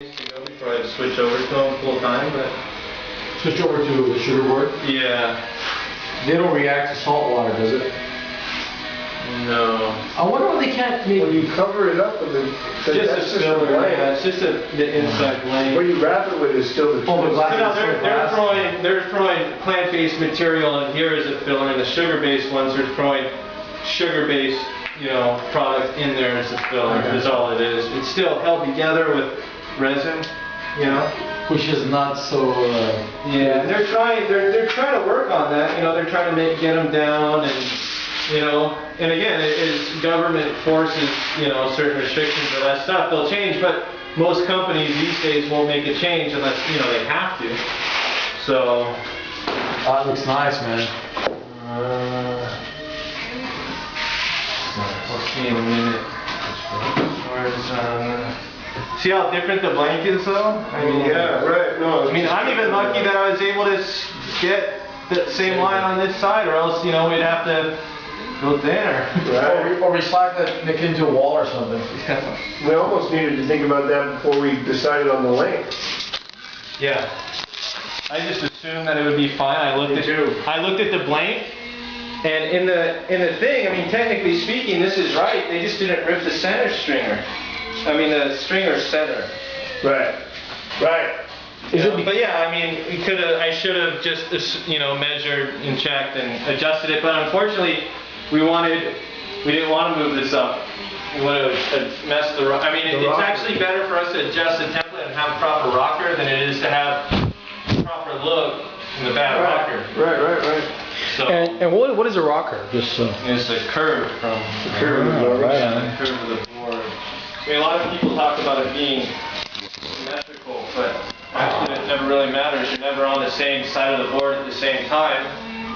To go before I switch over to them full time, but Switch over to the sugar board? yeah. They don't react to salt water, does it? No. I wonder why they can't make... When you cover it up with the... Just a filler, yeah. It's just the inside blade. What you wrap it with is still the... Oh, the glass. No, they're throwing plant-based material in here as a filler, and the sugar-based ones are throwing sugar-based, product in there as a filler. Okay. Is all it is. It's still held together with resin, Which is not so... Yeah, and they're trying to work on that. They're trying to get them down, and again, as government forces, certain restrictions or that stuff, they'll change. But most companies these days won't make a change unless they have to. So. That looks nice, man. We'll see in a minute. See how different the blanket is, though? Yeah, right. No. I'm even lucky that I was able to get the same line on this side, or else, we'd have to go there. Right. Or recycle it into a wall or something. We almost needed to think about that before we decided on the length. Yeah. I just assumed that it would be fine. I looked at the blank, and in the thing, technically speaking, this is right. They just didn't rip the center stringer. The stringer center. Right. Right. But yeah, I should have just measured and checked and adjusted it. But unfortunately, we didn't want to move this up. We wanted to mess the. It's actually better for us to adjust the template and have a proper rocker than it is to have proper look in the bad rocker. Right. So. And what is a rocker? Just It's a curve from the curve of the board. the curve of the board. A lot of people talk about it being symmetrical, but actually it never really matters. You're never on the same side of the board at the same time,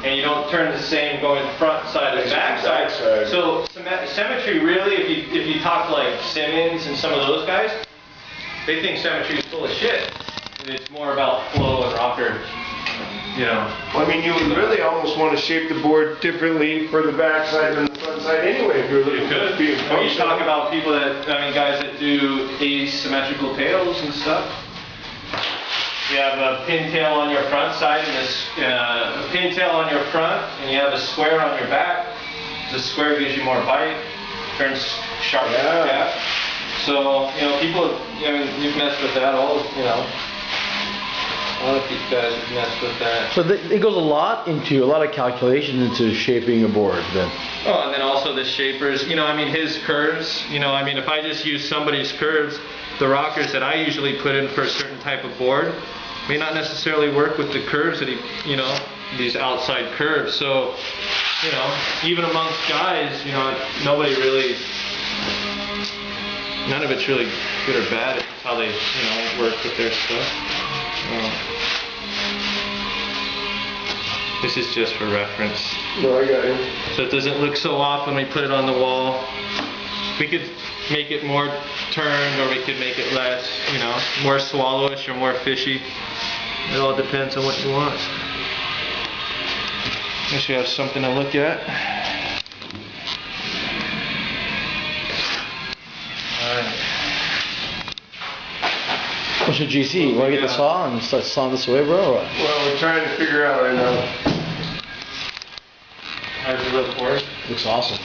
and you don't turn the same going front side and back side. So symmetry, really, if you talk to like Simmons and some of those guys, they think symmetry is full of shit. And it's more about flow and rocker. You would really almost want to shape the board differently for the back side than the front side anyway, if you're looking at being functional. You talk about people that, guys that do asymmetrical tails and stuff. You have a pintail on your front side and a pintail on your front, and you have a square on your back. The square gives you more bite, turns sharp. Yeah. So, people, you've messed with that all, A lot of these guys have messed with that. So it goes a lot of calculation into shaping a board then. Oh, and then also the shapers, his curves, if I just use somebody's curves, the rockers that I usually put in for a certain type of board may not necessarily work with the curves that these outside curves. So, even amongst guys, nobody really, none of it's really good or bad. It's how they, work with their stuff. This is just for reference. No, I got you. So it doesn't look so off when we put it on the wall. We could make it more turned, or we could make it less, more swallowish or more fishy. It all depends on what you want. I guess you have something to look at. Alright. What's your GC? You want to get the saw and start sawing this away, bro? Or what? Well, we're trying to figure out right now. How's it look for it? Looks awesome.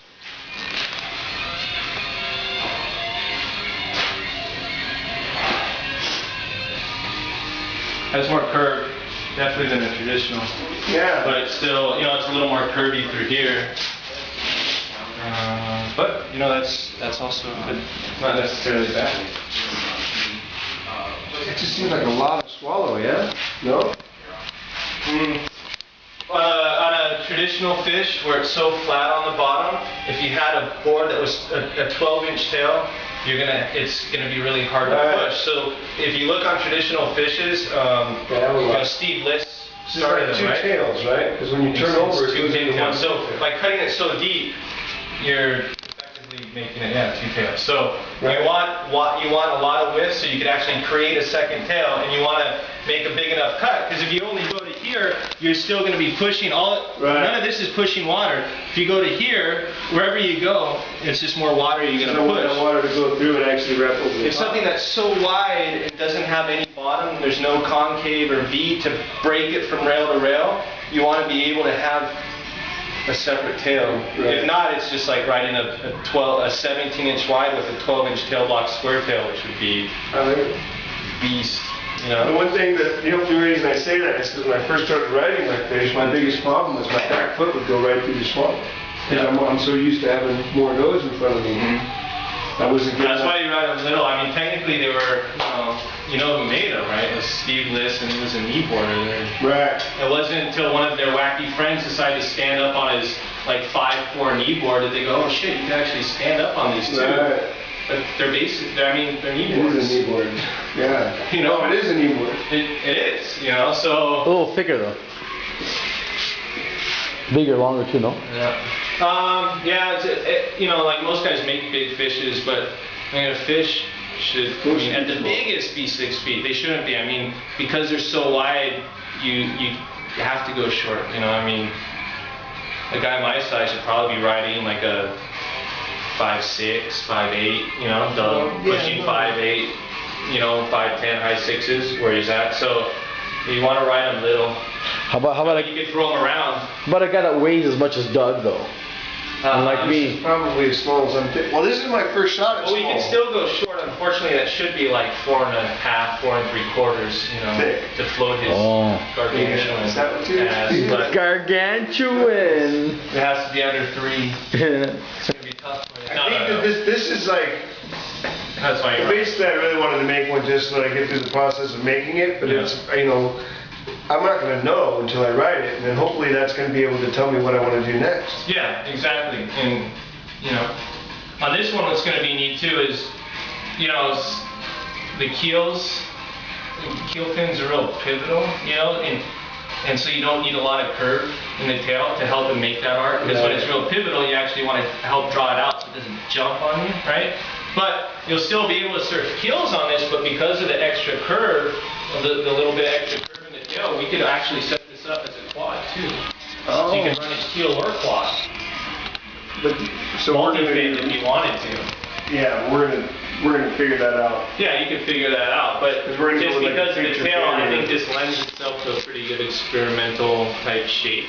Has more curve, definitely, than a traditional. Yeah. But it's still, it's a little more curvy through here. But that's also good. Not necessarily bad. It just seems like a lot of swallow, yeah? No? On a traditional fish where it's so flat on the bottom, if you had a board that was a 12-inch tail, it's gonna be really hard to push. So if you look on traditional fishes, Steve List started them, right? Two tails, right? Because when you turn over, two tails. So by cutting it so deep, you're effectively making it two tails. So you want a lot of width so you can actually create a second tail, and you want to make a big enough cut. Because if you only go to here, you're still going to be pushing none of this is pushing water. If you go to here, wherever you go, it's just more water you're going to push. There's no water to go through and actually wrap over the If top. something that's so wide, it doesn't have any bottom, there's no concave or V to break it from rail to rail, you want to be able to have a separate tail. Right. If not, it's just like riding a 17-inch wide with a 12-inch tail block square tail, which would be beast. You know? The one thing that, the only reason I say that is because when I first started riding like fish, my biggest problem was my back foot would go right through the swamp. Because I'm so used to having more nose in front of me. That was a good That's why you ride them little. I mean, technically they were, you know who made them, right? It was Steve Liss, and he was a kneeboarder there. Right. It wasn't until one of their wacky friends decided to stand up on his like 5'4" kneeboard that they go, oh shit, you can actually stand up on these too. Right. But they're basic. They're kneeboards. It is a kneeboard. Yeah. You know, it is a kneeboard. It is. You know, so. A little thicker though. Bigger, longer too, no? Yeah. You know, like most guys make big fishes, but I mean, a fish should, at the biggest, be 6 feet. They shouldn't be. I mean, because they're so wide, you have to go short. You know, I mean, a guy my size should probably be riding like a 5'6", 5'8", you know, pushing 5'8", you know, 5'10", high sixes, where he's at. So you want to ride him little. How about You could throw him around. a guy that weighs as much as Doug though? Like me. Probably as small as I'm. Well, this is my first shot at Well, we small. can still go short. Unfortunately, that should be like 4.5, 4 3/4, you know, Thick. to float his gargantuan Is that what you ass. do? But Gargantuan. it has to be under 3. It's gonna be tough. I think that this is like. That's why you're right. Basically, I really wanted to make one just so that I get through the process of making it, but it's, you know, I'm not going to know until I ride it, and then hopefully that's going to be able to tell me what I want to do next. Yeah, exactly. And, you know, on this one, what's going to be neat too is, you know, the keels, keel pins are real pivotal, you know, and so you don't need a lot of curve in the tail to help it make that arc, because when it's real pivotal, you actually want to help draw it out so it doesn't jump on you, right? But you'll still be able to surf keels on this, but because of the extra curve, the little bit extra curve in the tail, we could actually set this up as a quad too. So you can run it keel or quad. But so we're Multi-fin going if you wanted to. yeah, we're gonna figure that out. Yeah, you can figure that out, but just we're gonna go with, like, because of the future tail, I fin. think this lends itself to a pretty good experimental type shape.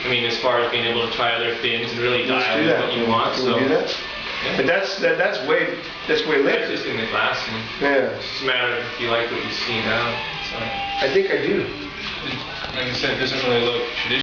I mean, as far as being able to try other fins and really Let's dial do in that. what you want. Can So we do that? yeah. But that's way That's later. just in the glass, and Yeah, it's just a matter of if you like what you see now. So, I think I do. like I said, it doesn't really look traditional.